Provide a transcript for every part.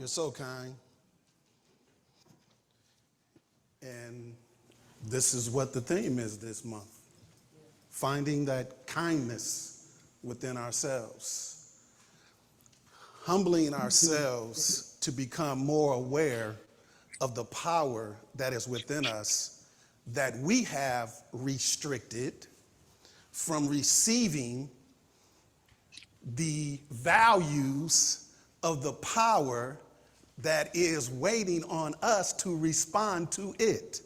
You're so kind. And this is what the theme is this month. Finding that kindness within ourselves. Humbling ourselves to become more aware of the power that is within us that we have restricted from receiving the values of the power that is waiting on us to respond to it.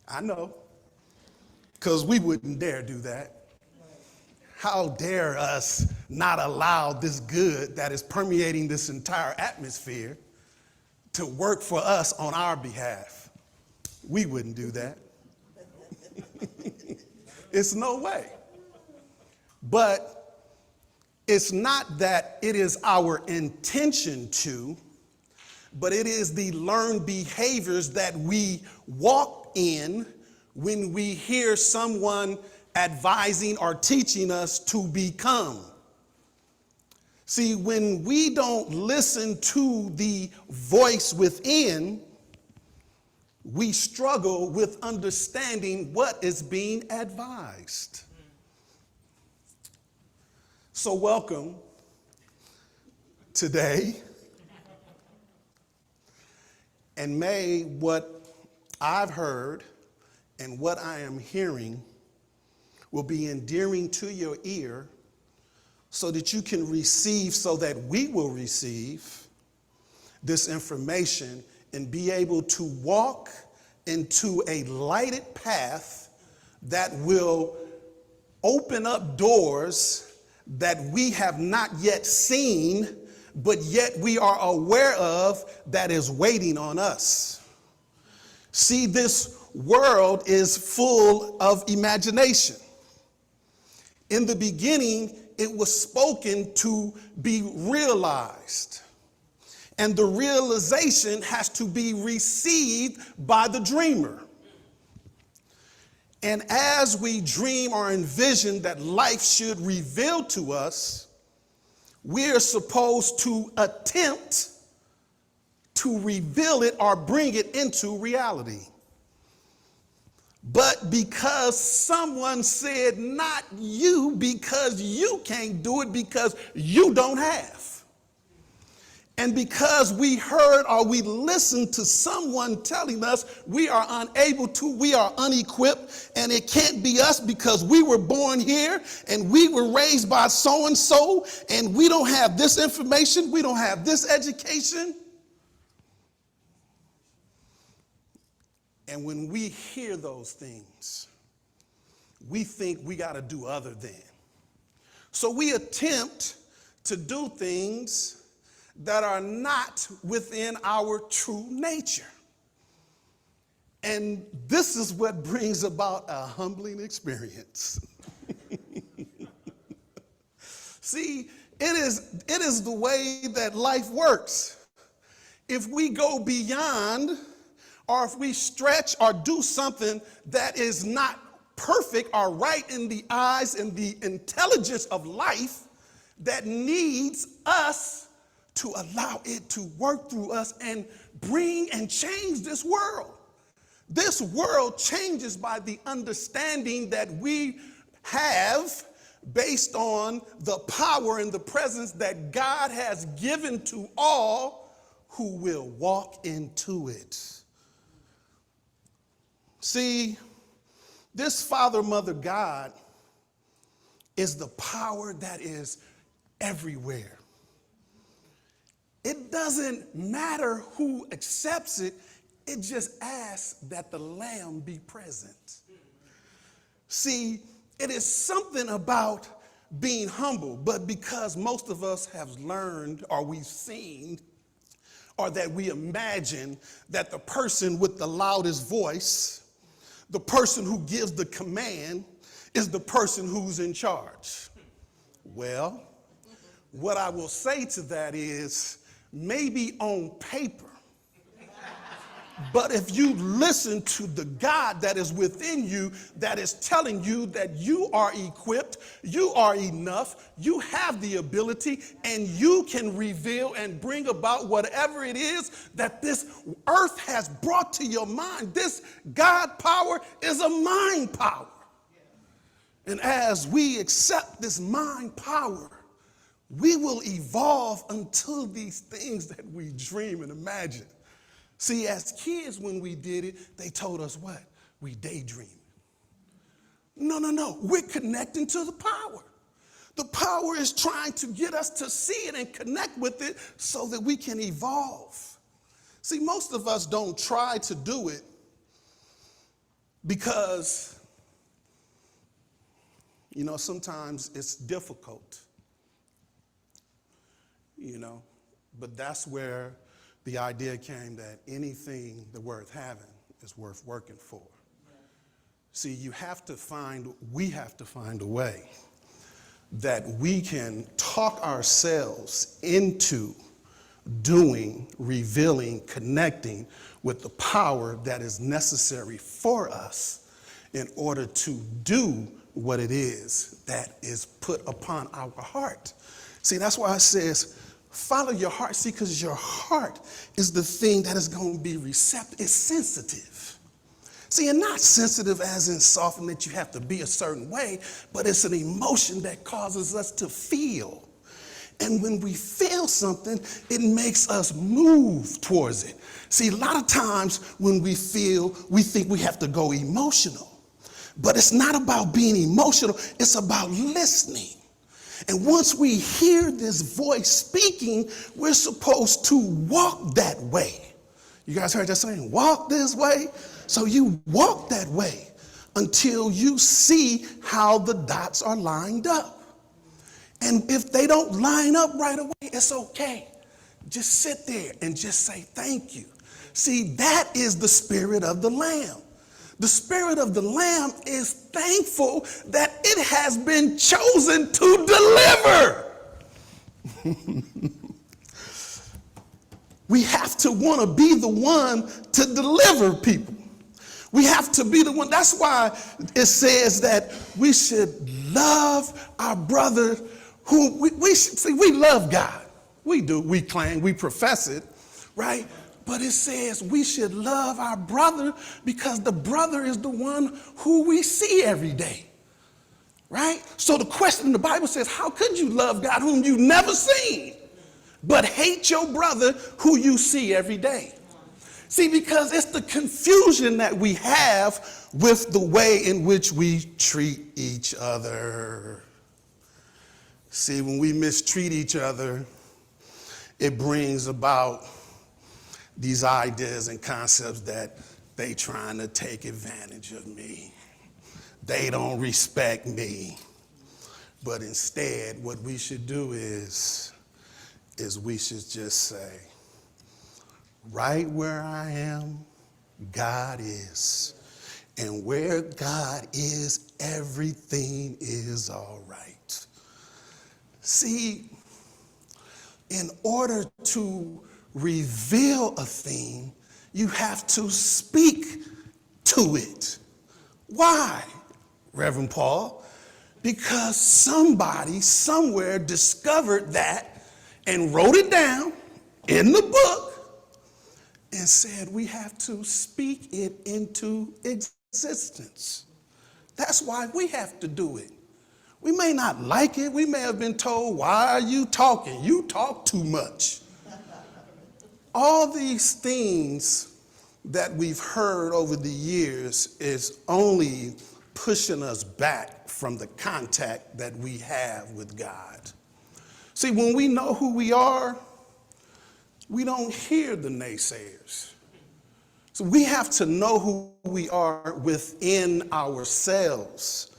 I know, because we wouldn't dare do that. How dare us not allow this good that is permeating this entire atmosphere to work for us on our behalf? We wouldn't do that. It's no way. But it's not that it is our intention to, but it is the learned behaviors that we walk in when we hear someone advising or teaching us to become. See, when we don't listen to the voice within, we struggle with understanding what is being advised. So welcome today. And may what I've heard and what I am hearing will be endearing to your ear so that you can receive, so that we will receive this information and be able to walk into a lighted path that will open up doors that we have not yet seen, but yet we are aware of that is waiting on us. See, this world is full of imagination. In the beginning, it was spoken to be realized. And the realization has to be received by the dreamer. And as we dream or envision that life should reveal to us, we're supposed to attempt to reveal it or bring it into reality. But because someone said, not you, because you can't do it, because you don't have. And because we heard or we listened to someone telling us we are unable to, we are unequipped, and it can't be us because we were born here and we were raised by so-and-so, and we don't have this information, we don't have this education. And when we hear those things, we think we got to do other than. So we attempt to do things that are not within our true nature. And this is what brings about a humbling experience. See, it is the way that life works. If we go beyond, or if we stretch or do something that is not perfect or right in the eyes and the intelligence of life, that needs us to allow it to work through us and bring and change this world. This world changes by the understanding that we have based on the power and the presence that God has given to all who will walk into it. See, this Father, Mother, God is the power that is everywhere. It doesn't matter who accepts it, it just asks that the Lamb be present. See, it is something about being humble, but because most of us have learned or we've seen or that we imagine that the person with the loudest voice, the person who gives the command, is the person who's in charge. Well, what I will say to that is, maybe on paper, But if you listen to the God that is within you, that is telling you that you are equipped, you are enough, you have the ability, and you can reveal and bring about whatever it is that this earth has brought to your mind. This God power is a mind power. And as we accept this mind power, we will evolve until these things that we dream and imagine. See, as kids, when we did it, they told us what? We daydream. No. We're connecting to the power. The power is trying to get us to see it and connect with it so that we can evolve. See, most of us don't try to do it because, sometimes it's difficult, but that's where the idea came that anything that's worth having is worth working for. See, we have to find a way that we can talk ourselves into doing, revealing, connecting with the power that is necessary for us in order to do what it is that is put upon our heart. See, that's why it says, follow your heart. See, because your heart is the thing that is going to be receptive. It's sensitive. See, and not sensitive as in soft and that you have to be a certain way, but it's an emotion that causes us to feel. And when we feel something, it makes us move towards it. See, a lot of times when we feel, we think we have to go emotional. But it's not about being emotional, it's about listening. And once we hear this voice speaking, we're supposed to walk that way. You guys heard that saying, walk this way? So you walk that way until you see how the dots are lined up. And if they don't line up right away, it's okay. Just sit there and just say thank you. See, that is the spirit of the Lamb. The spirit of the Lamb is thankful that it has been chosen to deliver. We have to want to be the one to deliver people. We have to be the one. That's why it says that we should love our brother who we should see. We love God. We do. We claim, we profess it, right? But it says we should love our brother because the brother is the one who we see every day, right? So the question in the Bible says, how could you love God whom you've never seen, but hate your brother who you see every day? See, because it's the confusion that we have with the way in which we treat each other. See, when we mistreat each other, it brings about these ideas and concepts that they trying to take advantage of me. They don't respect me. But instead, what we should do is we should just say, right where I am, God is. And where God is, everything is all right. See, in order to reveal a thing, you have to speak to it. Why, Reverend Paul? Because somebody somewhere discovered that and wrote it down in the book and said we have to speak it into existence. That's why we have to do it. We may not like it. We may have been told, why are you talking? You talk too much. All these things that we've heard over the years is only pushing us back from the contact that we have with God. See, when we know who we are, we don't hear the naysayers. So we have to know who we are within ourselves.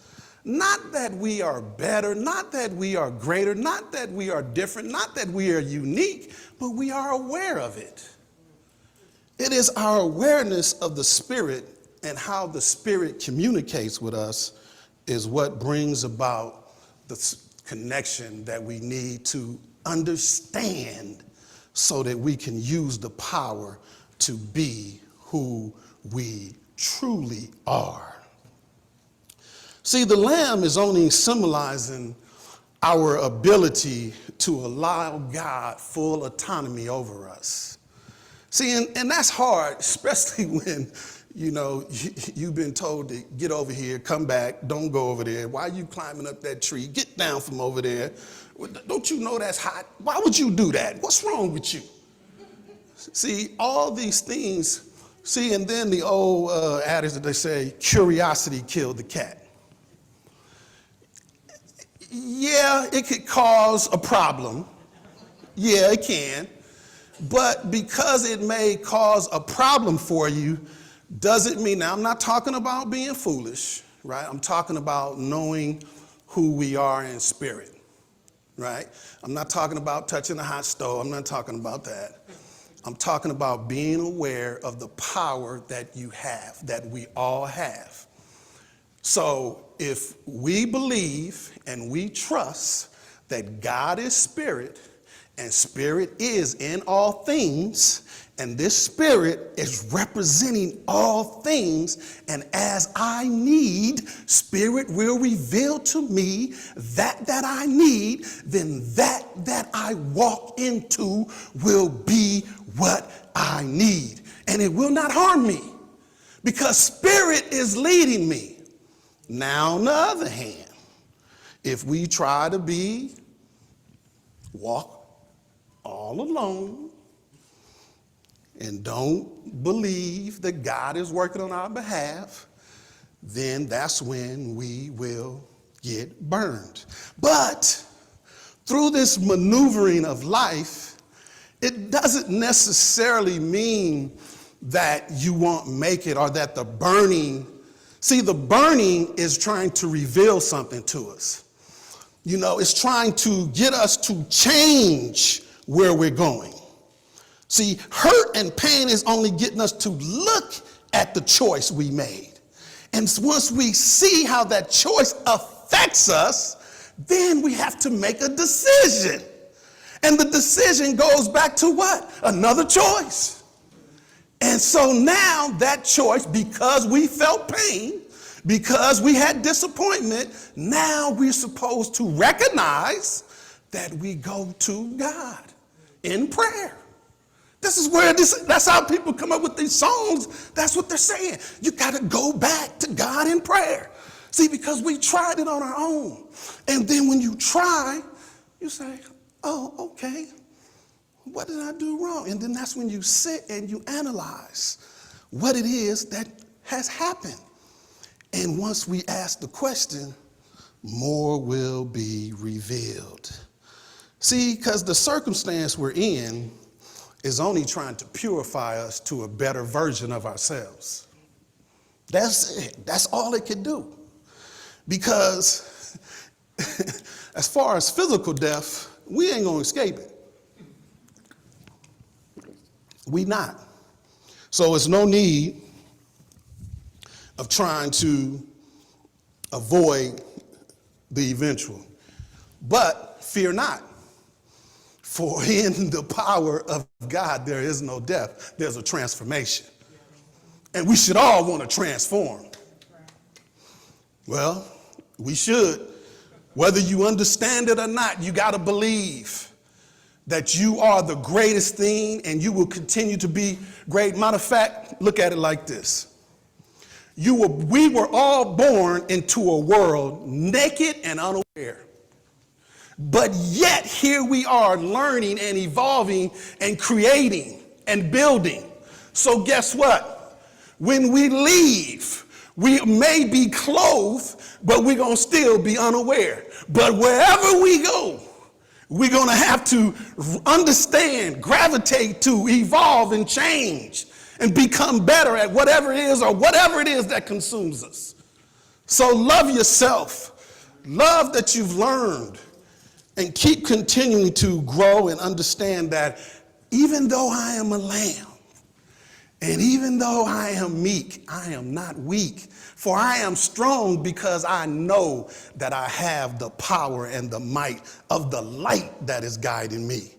Not that we are better, not that we are greater, not that we are different, not that we are unique, but we are aware of it. It is our awareness of the Spirit and how the Spirit communicates with us is what brings about the connection that we need to understand so that we can use the power to be who we truly are. See, the lamb is only symbolizing our ability to allow God full autonomy over us. See, and that's hard, especially when, you've been told to get over here, come back, don't go over there. Why are you climbing up that tree? Get down from over there. Don't you know that's hot? Why would you do that? What's wrong with you? See, all these things, and then the old adage that they say, curiosity killed the cat. Yeah, it could cause a problem. Yeah, it can. But because it may cause a problem for you, doesn't mean, now I'm not talking about being foolish, right? I'm talking about knowing who we are in spirit, right? I'm not talking about touching a hot stove. I'm not talking about that. I'm talking about being aware of the power that you have, that we all have. So if we believe and we trust that God is spirit and spirit is in all things, and this spirit is representing all things, and as I need, spirit will reveal to me that I need, then that I walk into will be what I need. And it will not harm me because spirit is leading me. Now, on the other hand, if we try to walk all alone and don't believe that God is working on our behalf, then that's when we will get burned. But through this maneuvering of life, it doesn't necessarily mean that you won't make it or that the burning is trying to reveal something to us. It's trying to get us to change where we're going. See, hurt and pain is only getting us to look at the choice we made. And once we see how that choice affects us, then we have to make a decision. And the decision goes back to what? Another choice. And so now that choice, because we felt pain, because we had disappointment, now we're supposed to recognize that we go to God in prayer. That's how people come up with these songs. That's what they're saying. You got to go back to God in prayer. See, because we tried it on our own. And then when you try, you say, oh, okay, what did I do wrong? And then that's when you sit and you analyze what it is that has happened. And once we ask the question, more will be revealed. See, because the circumstance we're in is only trying to purify us to a better version of ourselves. That's it. That's all it can do. Because as far as physical death, we ain't going to escape it. We not. So it's no need of trying to avoid the eventual. But fear not. For in the power of God, there is no death. There's a transformation. And we should all want to transform. Well, we should. Whether you understand it or not, you got to believe that you are the greatest thing and you will continue to be great. Matter of fact, look at it like this. We were all born into a world naked and unaware. But yet here we are learning and evolving and creating and building. So guess what? When we leave, we may be clothed, but we're going to still be unaware. But wherever we go, we're going to have to understand, gravitate to, evolve and change and become better at whatever it is or whatever it is that consumes us. So love yourself. Love that you've learned. And keep continuing to grow and understand that even though I am a lamb, and even though I am meek, I am not weak. For I am strong because I know that I have the power and the might of the light that is guiding me.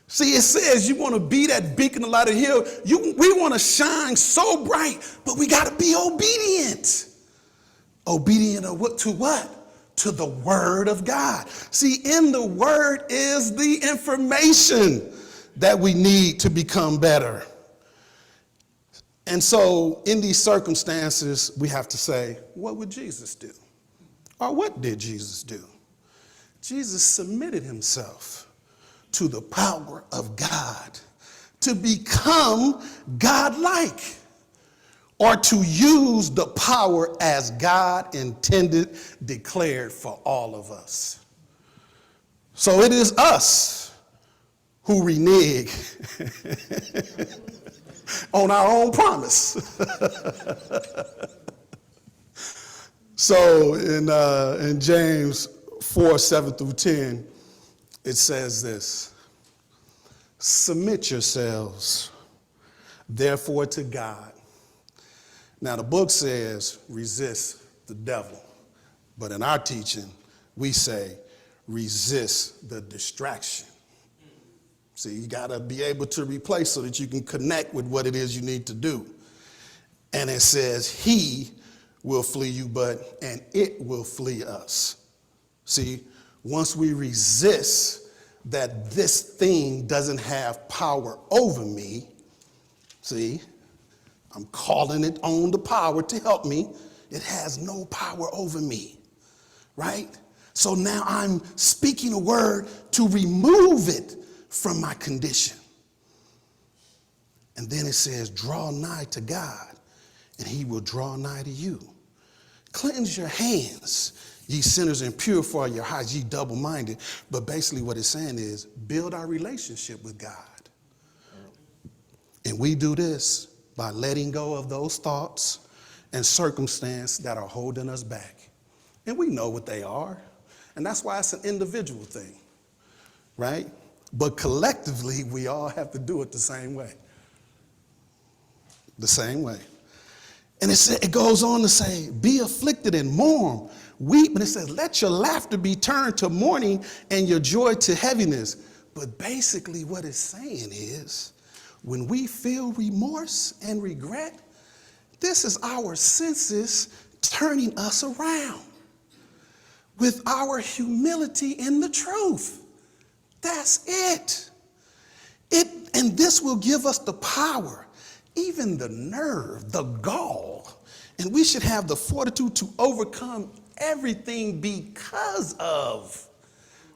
See, it says you want to be that beacon of light of the hill. We want to shine so bright, but we got to be obedient. Obedient to what? To the word of God. See, in the word is the information that we need to become better. And so in these circumstances, we have to say, what would Jesus do? Or what did Jesus do? Jesus submitted himself to the power of God to become God-like, or to use the power as God intended, declared for all of us. So it is us who renege on our own promise. So in James 4:7-10, it says this: submit yourselves, therefore, to God. Now, the book says resist the devil, but in our teaching, we say resist the distraction. See, you got to be able to replace so that you can connect with what it is you need to do. And it says he will flee you, and it will flee us. See, once we resist that this thing doesn't have power over me, see, I'm calling it on the power to help me. It has no power over me, right? So now I'm speaking a word to remove it from my condition. And then it says, draw nigh to God, and he will draw nigh to you. Cleanse your hands, ye sinners, and purify your hearts, ye double-minded. But basically what it's saying is build our relationship with God. And we do this by letting go of those thoughts and circumstances that are holding us back. And we know what they are. And that's why it's an individual thing, right? But collectively, we all have to do it the same way. The same way. And it goes on to say, be afflicted and mourn, weep. And it says, let your laughter be turned to mourning and your joy to heaviness. But basically what it's saying is, when we feel remorse and regret, this is our senses turning us around with our humility in the truth. That's it. And this will give us the power, even the nerve, the gall. And we should have the fortitude to overcome everything because of.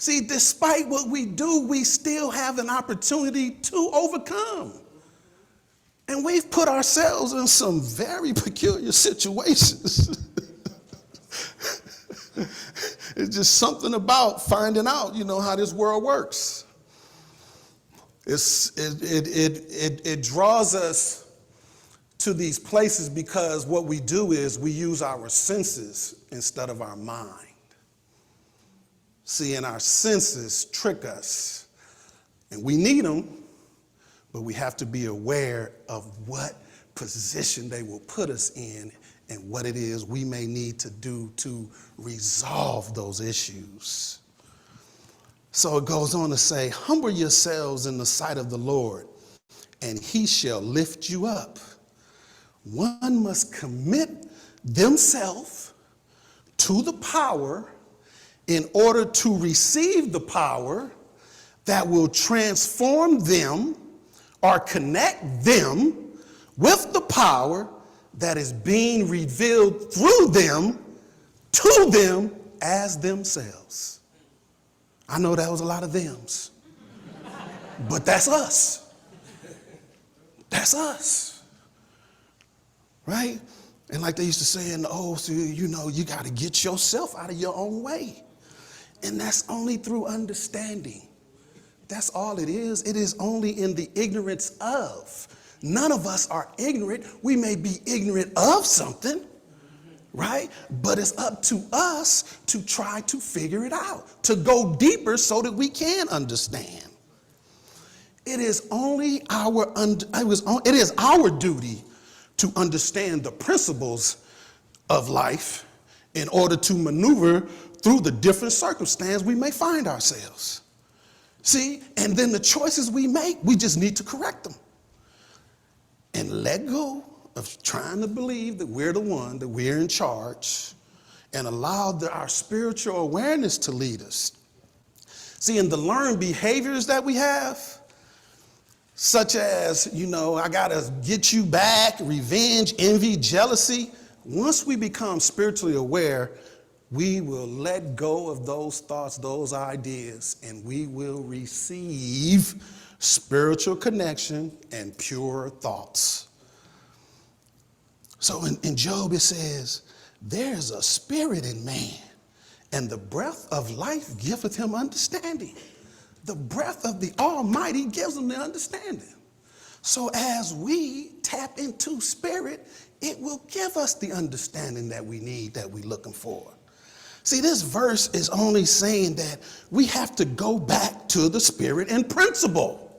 See, despite what we do, we still have an opportunity to overcome. And we've put ourselves in some very peculiar situations. It's just something about finding out, how this world works. It draws us to these places because what we do is we use our senses instead of our mind. See, and our senses trick us, and we need them, but we have to be aware of what position they will put us in and what it is we may need to do to resolve those issues. So it goes on to say, humble yourselves in the sight of the Lord, and he shall lift you up. One must commit themselves to the power in order to receive the power that will transform them or connect them with the power that is being revealed through them to them as themselves. I know that was a lot of thems, but that's us. That's us, right? And like they used to say in the old, you got to get yourself out of your own way. And that's only through understanding. That's all it is. It is only in the ignorance of. None of us are ignorant. We may be ignorant of something, right? But it's up to us to try to figure it out, to go deeper so that we can understand. It is our duty to understand the principles of life in order to maneuver through the different circumstances we may find ourselves. See, and then the choices we make, we just need to correct them. And let go of trying to believe that we're the one, that we're in charge, and allow our spiritual awareness to lead us. See, in the learned behaviors that we have, such as, I gotta get you back, revenge, envy, jealousy, once we become spiritually aware, we will let go of those thoughts, those ideas, and we will receive spiritual connection and pure thoughts. So in Job it says, there's a spirit in man, and the breath of life giveth him understanding. The breath of the Almighty gives him the understanding. So as we tap into spirit, it will give us the understanding that we need, that we're looking for. See, this verse is only saying that we have to go back to the spirit and principle.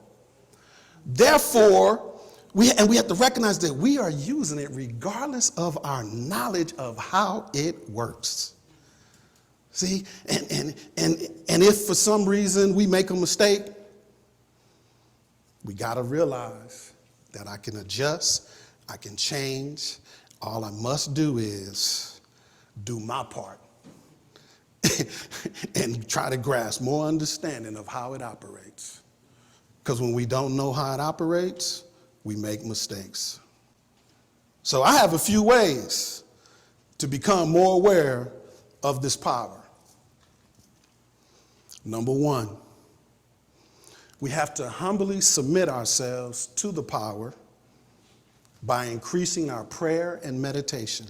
Therefore, we have to recognize that we are using it regardless of our knowledge of how it works. See, and if for some reason we make a mistake, we got to realize that I can adjust, I can change. All I must do is do my part and try to grasp more understanding of how it operates. Because when we don't know how it operates, we make mistakes. So I have a few ways to become more aware of this power. Number one, we have to humbly submit ourselves to the power by increasing our prayer and meditation.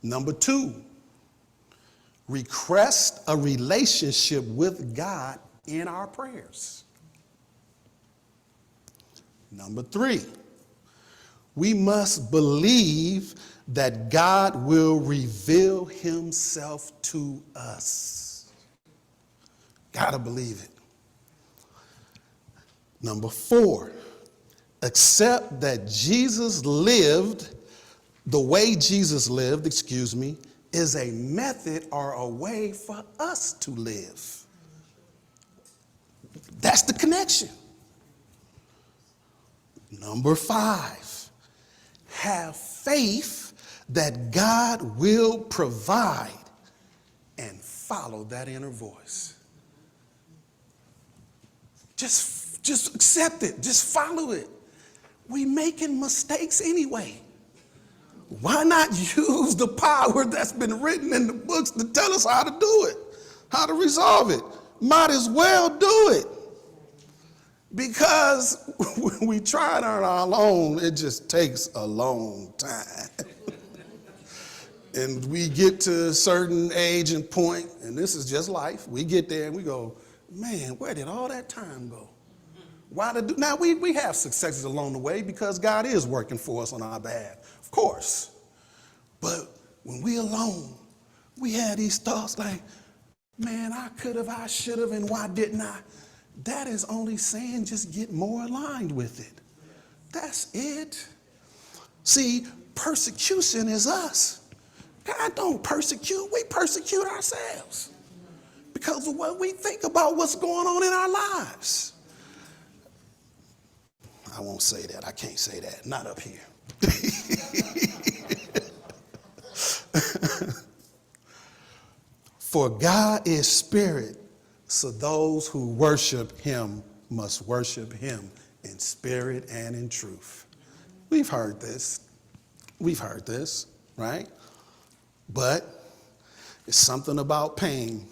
Number two, request a relationship with God in our prayers. Number three, we must believe that God will reveal himself to us. Gotta believe it. Number four, accept that Jesus lived, the way Jesus lived, is a method or a way for us to live. That's the connection. Number five, have faith that God will provide and follow that inner voice. Just accept it. Just follow it. We making mistakes anyway. Why not use the power that's been written in the books to tell us how to do it, how to resolve it? Might as well do it. Because when we try it on our own, it just takes a long time. And we get to a certain age and point, and this is just life. We get there and we go, man, where did all that time go? Now, we have successes along the way because God is working for us on our behalf, of course. But when we're alone, we have these thoughts like, man, I could have, I should have, and why didn't I? That is only saying just get more aligned with it. That's it. See, persecution is us. God don't persecute, we persecute ourselves because of what we think about what's going on in our lives. I won't say that. I can't say that. Not up here. For God is spirit, so those who worship him must worship him in spirit and in truth. We've heard this. We've heard this, right? But it's something about pain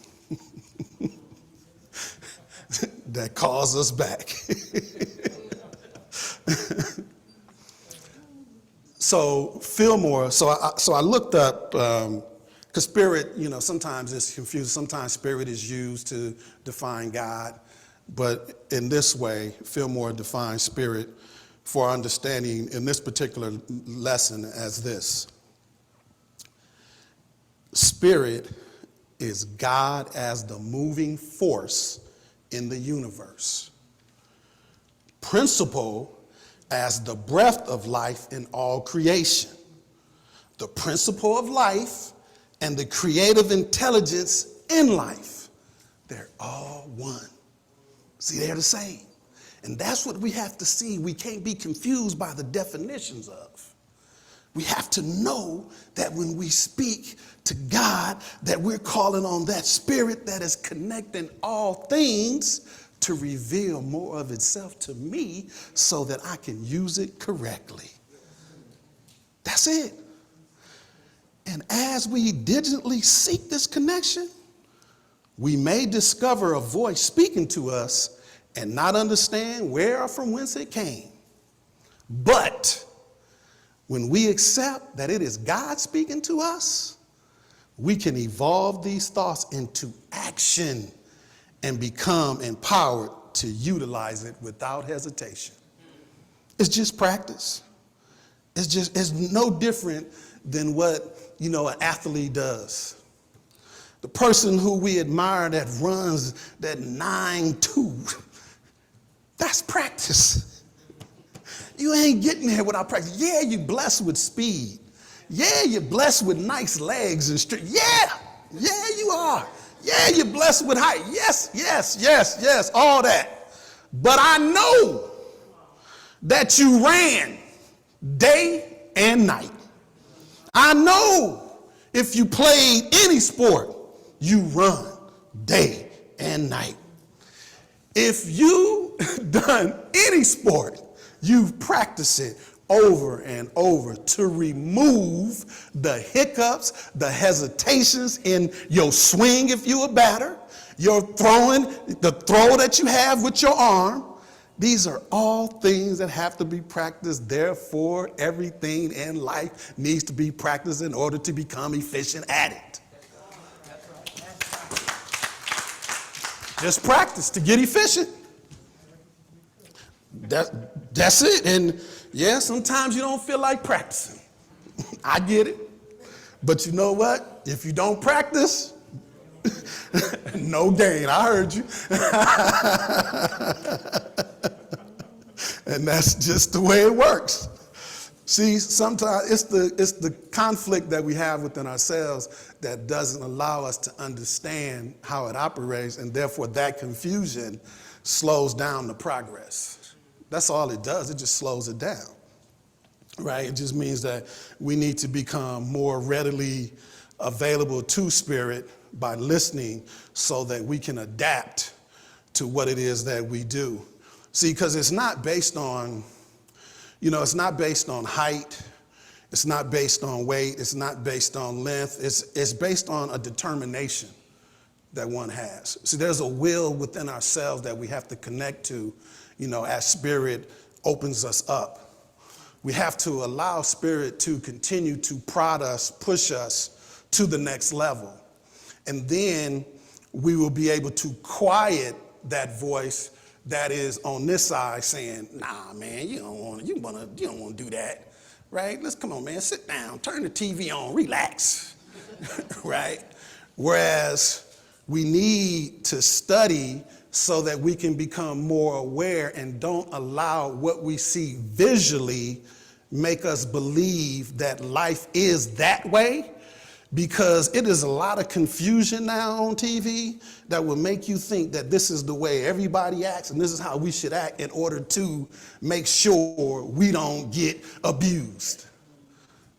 that calls us back. So Fillmore, so I looked up, because spirit, sometimes it's confused. Sometimes spirit is used to define God. But in this way, Fillmore defines spirit for understanding in this particular lesson as this. Spirit is God as the moving force in the universe. Principle as the breath of life in all creation. The principle of life and the creative intelligence in life. they're all one. See, they're the same. And that's what we have to see. We can't be confused by the definitions of. We have to know that when we speak to God, that we're calling on that spirit that is connecting all things to reveal more of itself to me so that I can use it correctly. That's it. And as we diligently seek this connection, we may discover a voice speaking to us and not understand where or from whence it came. But when we accept that it is God speaking to us, we can evolve these thoughts into action and become empowered to utilize it without hesitation. It's just practice. It's no different than what, an athlete does. The person who we admire that runs that 9.2, that's practice. You ain't getting there without practice. Yeah, you're blessed with speed. Yeah, you're blessed with nice legs and strength. Yeah, you are. Yeah, you're blessed with height. Yes, all that. But I know that you ran day and night. I know if you played any sport, you run day and night. If you done any sport, you've practiced it over and over to remove the hiccups, the hesitations in your swing if you're a batter, your throwing, the throw that you have with your arm. These are all things that have to be practiced. Therefore, everything in life needs to be practiced in order to become efficient at it. Just practice to get efficient. That's it. And yeah, sometimes you don't feel like practicing. I get it. But you know what? If you don't practice, no gain. I heard you. And that's just the way it works. See, sometimes it's the conflict that we have within ourselves that doesn't allow us to understand how it operates, and therefore that confusion slows down the progress. That's all it does. It just slows it down, right? It just means that we need to become more readily available to Spirit by listening so that we can adapt to what it is that we do. See, because it's not based on, it's not based on height. It's not based on weight. It's not based on length. It's based on a determination that one has. See, there's a will within ourselves that we have to connect to, as Spirit opens us up. We have to allow Spirit to continue to prod us, push us to the next level. And then we will be able to quiet that voice that is on this side saying, nah, man, you don't want to do that, right? Come on, man, sit down, turn the TV on, relax, right? Whereas we need to study so that we can become more aware and don't allow what we see visually make us believe that life is that way, because it is a lot of confusion now on TV that will make you think that this is the way everybody acts and this is how we should act in order to make sure we don't get abused.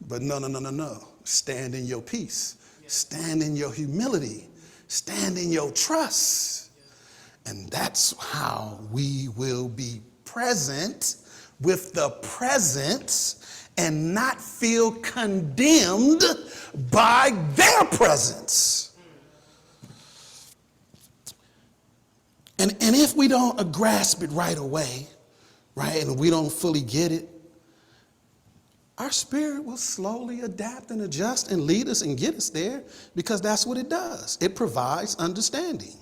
But no. Stand in your peace. Stand in your humility. Stand in your trust. And that's how we will be present with the presence and not feel condemned by their presence. And if we don't grasp it right away, right, and we don't fully get it, our spirit will slowly adapt and adjust and lead us and get us there, because that's what it does. It provides understanding.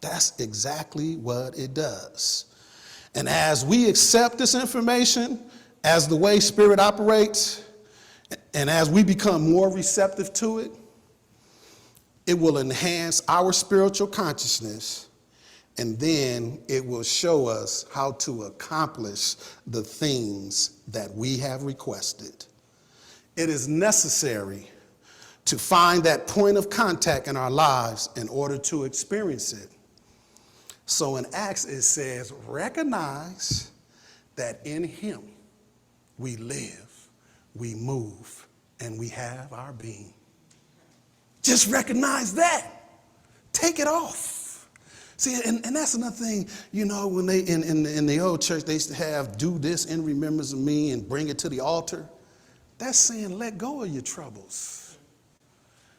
That's exactly what it does. And as we accept this information, as the way Spirit operates, and as we become more receptive to it, it will enhance our spiritual consciousness, and then it will show us how to accomplish the things that we have requested. It is necessary to find that point of contact in our lives in order to experience it. So in Acts it says, recognize that in him we live, we move, and we have our being. Just recognize that. Take it off. See, and that's another thing, you know, when they, in the old church, they used to have, do this in remembrance of me and bring it to the altar. That's saying, let go of your troubles.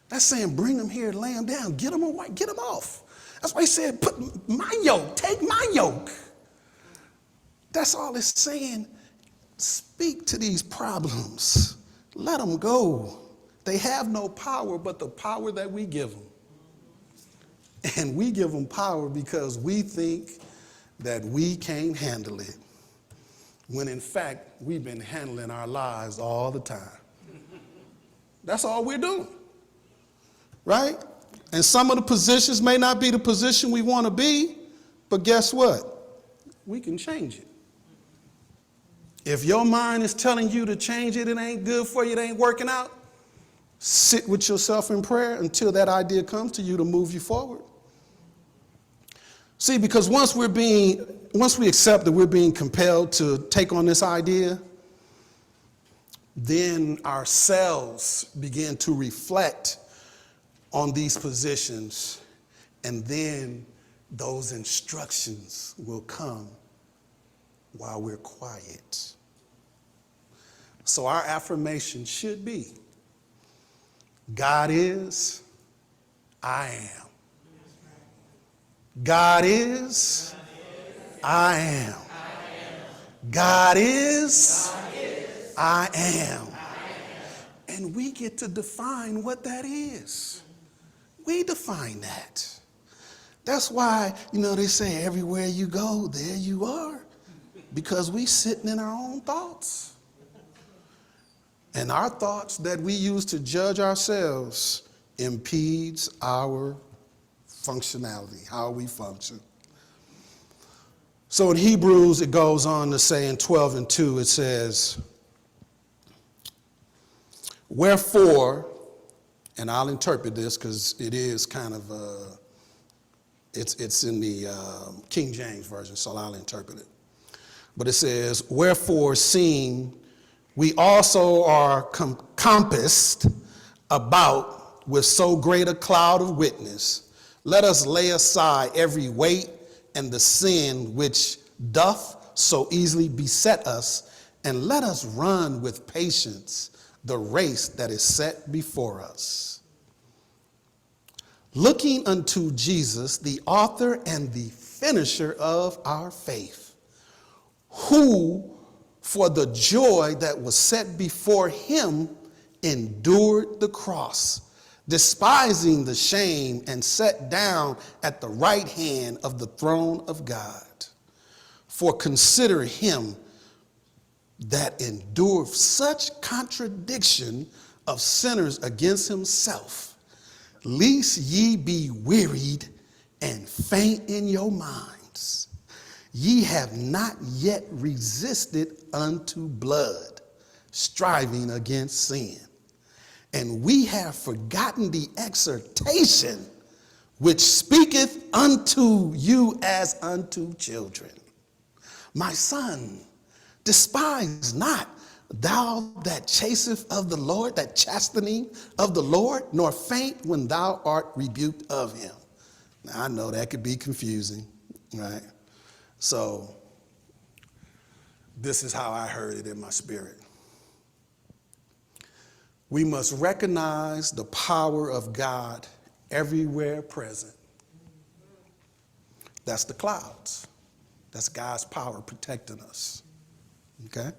That's saying, bring them here, lay them down, get them away, get them off. That's why he said, put my yoke, take my yoke. That's all it's saying. Speak to these problems. Let them go. They have no power but the power that we give them. And we give them power because we think that we can't handle it. When in fact, we've been handling our lives all the time. That's all we're doing. Right? And some of the positions may not be the position we want to be, but guess what? We can change it. If your mind is telling you to change it, it ain't good for you, it ain't working out, sit with yourself in prayer until that idea comes to you to move you forward. See, because once we accept that we're being compelled to take on this idea, then our cells begin to reflect on these positions, and then those instructions will come while we're quiet. So our affirmation should be, God is, I am. God is, I am. God is, I am. And we get to define what that is. We define that. That's why, you know, they say everywhere you go, there you are. Because we sitting in our own thoughts. And our thoughts that we use to judge ourselves impedes our functionality, how we function. So in Hebrews, it goes on to say in 12:2, it says, wherefore, and I'll interpret this because it is kind of, it's in the King James Version, so I'll interpret it. But it says, wherefore, seeing we also are compassed about with so great a cloud of witness, let us lay aside every weight and the sin which doth so easily beset us, and let us run with patience the race that is set before us. Looking unto Jesus, the author and the finisher of our faith, who for the joy that was set before him endured the cross, despising the shame, and sat down at the right hand of the throne of God. For consider him that endured such contradiction of sinners against himself, lest ye be wearied and faint in your minds. Ye have not yet resisted unto blood, striving against sin. And we have forgotten the exhortation which speaketh unto you as unto children. My son, despise not thou that chaseth of the Lord, that chastening of the Lord, nor faint when thou art rebuked of him. Now, I know that could be confusing, right? So this is how I heard it in my spirit. We must recognize the power of God everywhere present. That's the clouds. That's God's power protecting us. Okay?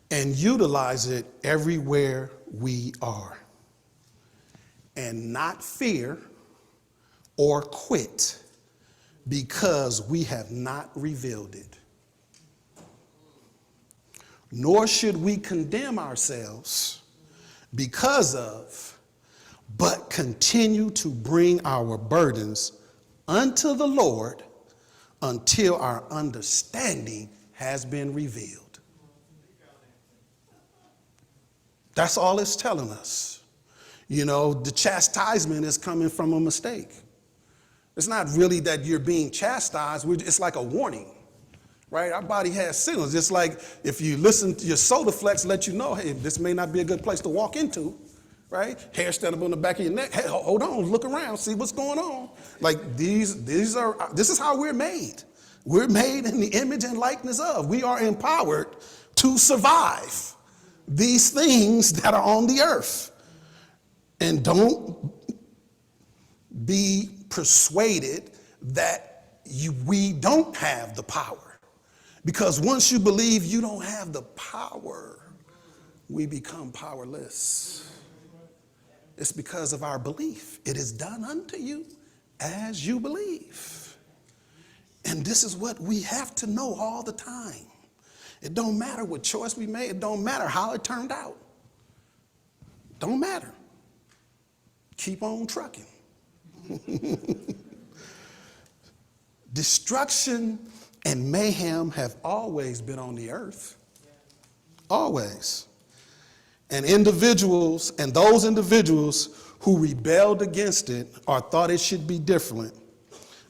And utilize it everywhere we are. And not fear or quit because we have not revealed it. Nor should we condemn ourselves because of, but continue to bring our burdens unto the Lord until our understanding has been revealed. That's all it's telling us. You know, the chastisement is coming from a mistake. It's not really that you're being chastised. It's like a warning, right? Our body has signals. Just like if you listen to your solar flex, let you know, hey, this may not be a good place to walk into, right? Hair standing up on the back of your neck. Hey, hold on, look around, see what's going on. Like this is how we're made. We're made in the image and likeness of. We are empowered to survive these things that are on the earth. And don't be persuaded that we don't have the power. Because once you believe you don't have the power, we become powerless. It's because of our belief. It is done unto you as you believe. And this is what we have to know all the time. It don't matter what choice we made. It don't matter how it turned out. Don't matter. Keep on trucking. Destruction and mayhem have always been on the earth. Always. And those individuals who rebelled against it or thought it should be different,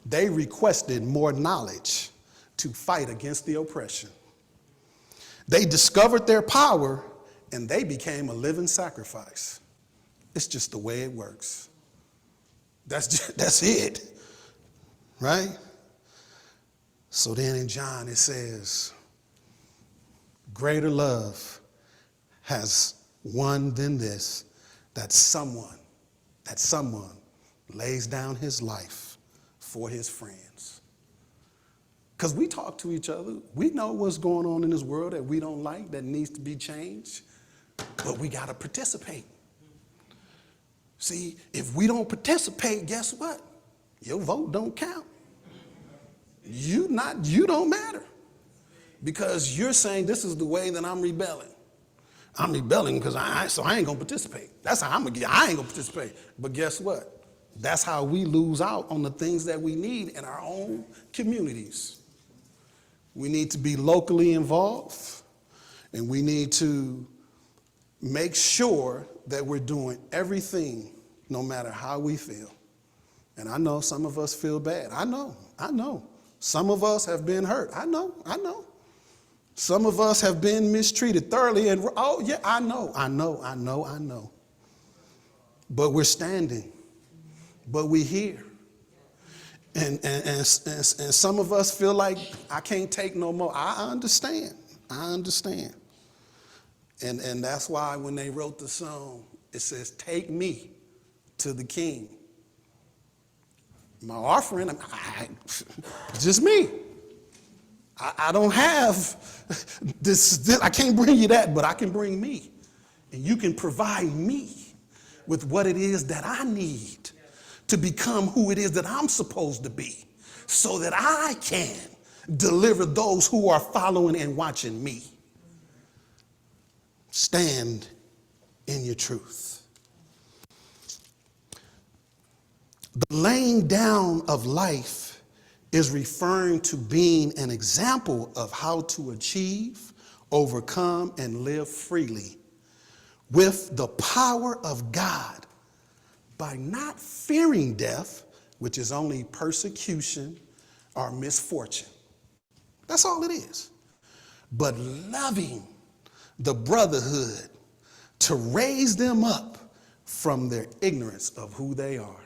they requested more knowledge to fight against the oppression. They discovered their power and they became a living sacrifice. It's just the way it works. That's it, right? So then in John it says, greater love has one than this, that someone lays down his life for his friends. Because we talk to each other. We know what's going on in this world that we don't like, that needs to be changed, but we got to participate. See, if we don't participate, guess what? Your vote don't count. You don't matter. Because you're saying this is the way that I'm rebelling. I'm rebelling because I ain't gonna participate. That's how I ain't gonna participate. But guess what? That's how we lose out on the things that we need in our own communities. We need to be locally involved, and we need to make sure that we're doing everything no matter how we feel. And I know some of us feel bad. I know. Some of us have been hurt. I know. Some of us have been mistreated thoroughly, and oh yeah, I know. But we're standing. But we're here. And some of us feel like I can't take no more. I understand. And that's why when they wrote the song, it says, take me to the King. My offering, just me. I don't have this, I can't bring you that, but I can bring me. And you can provide me with what it is that I need to become who it is that I'm supposed to be, so that I can deliver those who are following and watching me. Stand in your truth. The laying down of life is referring to being an example of how to achieve, overcome, and live freely with the power of God by not fearing death, which is only persecution or misfortune. That's all it is. But loving the brotherhood to raise them up from their ignorance of who they are.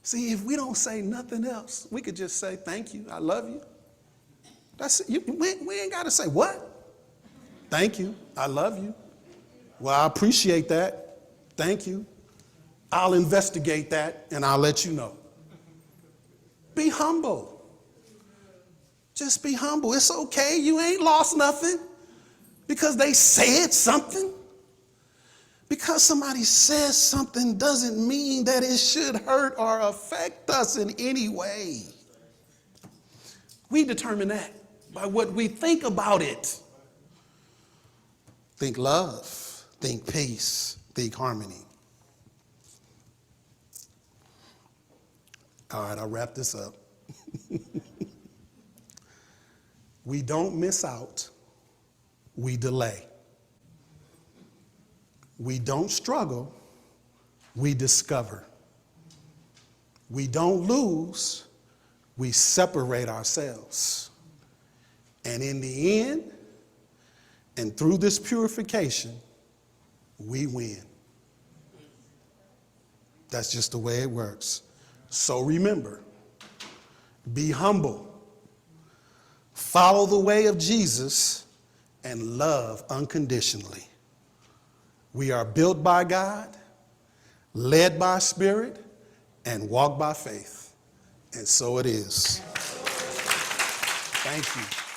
See, if we don't say nothing else, we could just say, thank you, I love you. That's it. We ain't got to say, what? Thank you, I love you. Well, I appreciate that. Thank you. I'll investigate that and I'll let you know. Be humble. Just be humble. It's okay. You ain't lost nothing because they said something. Because somebody says something doesn't mean that it should hurt or affect us in any way. We determine that by what we think about it. Think love, think peace, think harmony. All right, I'll wrap this up. We don't miss out, we delay. We don't struggle, we discover. We don't lose, we separate ourselves. And in the end, and through this purification, we win. That's just the way it works. So remember, be humble, follow the way of Jesus, and love unconditionally. We are built by God, led by Spirit, and walk by faith. And so it is. Thank you.